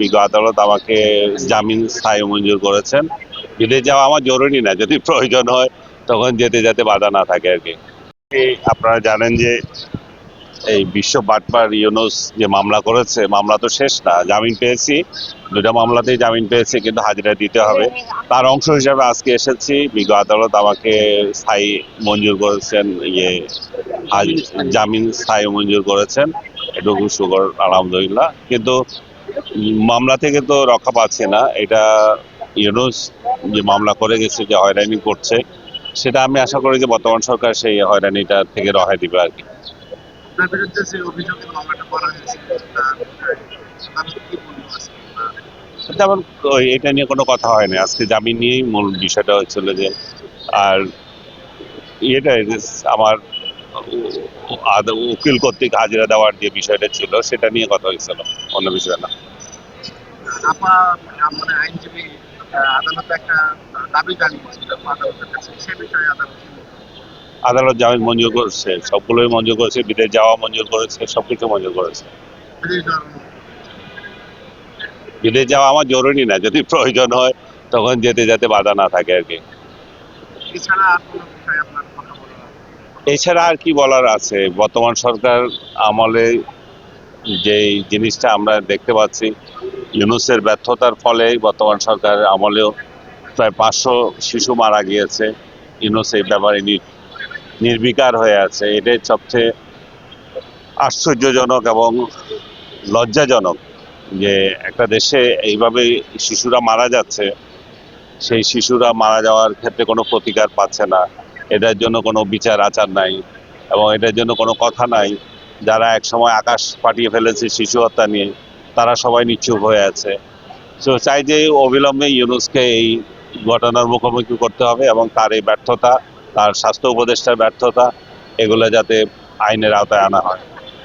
বিজ্ঞ আদালত আমাকে জামিন স্থায়ী মঞ্জুর করেছেন। বিদেশ যাওয়া আমার জরুরি না, যদি প্রয়োজন হয় তখন যেতে যাতে বাধা না থাকে আর কি। আপনারা জানেন যে এই বিশ্ব বাটপার ইউনুস যে মামলা করেছে, মামলা তো শেষ না, জামিন পেয়েছি, দুটা মামলাতেই জামিন পেয়েছি, কিন্তু হাজিরা দিতে হবে। তার অংশ হিসাবে আজকে এসেছি। বিজ্ঞ আদালত আমাকে স্থায়ী মঞ্জুর করেছেন, জামিন স্থায়ী মঞ্জুর করেছেন, এটুকু শুকর আলহামদুলিল্লাহ। কিন্তু মামলা থেকে তো রক্ষা পাচ্ছি না। এটা ইউনুস যে মামলা করে গেছে, যে হয়রানি করছে, সেটা আমি আশা করি যে বর্তমান সরকার সেই হয়রানিটা থেকে রেহাই দিবে আর কি। আপনার বিরুদ্ধে যে অভিযোগের মামলাটা করা হয়েছে তার আদালত কি বললো আজকে? যেমন এটা নিয়ে কোনো কথা হয়নি, আজকে জামিন নিয়েই মূল বিষয়টা হচ্ছিল যে, আর এটা আমার উকিল কর্তৃক হাজিরা দেওয়ার যে বিষয়টা ছিল সেটা নিয়ে কথা হয়েছিল, অন্য বিষয় না। মানে আইনজীবী আদালতে একটা দাবি জানিয়েছিল আদালতের কাছে, সে বিষয়ে আদালত কি বলল? আদালত জামিন মঞ্জুর করেছে, সবগুলোই মঞ্জুর করেছে, বিদেশ যাওয়া মঞ্জুর করেছে, সবকিছু মঞ্জুর করেছে। বিদেশ যাওয়ার অনুমতি। বিদেশ যাওয়া আমার জরুরি না, যদি প্রয়োজন হয় তখন যেতে যাতে বাধা না থাকে আর কি। এছাড়া আর কোনো বিষয়ে আপনার কথা বলার আছে? এছাড়া আর কি বলার আছে, বর্তমান সরকার আমলে যে জিনিসটা আমরা দেখতে পাচ্ছি, ইউনূসের ব্যর্থতার ফলে বর্তমান সরকার আমলেও প্রায় 500 শিশু মারা গিয়েছে। ইউনূস এই ব্যাপারে নির্বিকার হয়ে আছে। এটাই সবচেয়ে আশ্চর্যজনক এবং লজ্জাজনক যে একটা দেশে এইভাবে শিশুরা মারা যাচ্ছে, সেই শিশুরা মারা যাওয়ার ক্ষেত্রে কোনো প্রতিকার পাচ্ছে না, এটার জন্য কোনো বিচার আচার নাই, এবং এটার জন্য কোনো কথা নাই। যারা একসময় আকাশ পাঠিয়ে ফেলেছে শিশু হত্যা নিয়ে, তারা সবাই নিশ্চুপ হয়ে আছে। তো চাই যে অবিলম্বে ইউনূসকে এই ঘটনার মুখোমুখি করতে হবে, এবং তার এই ব্যর্থতা, তার স্বাস্থ্য উপদেষ্টার ব্যর্থতা, এগুলো যাতে আইনের আওতায় আনা হয়।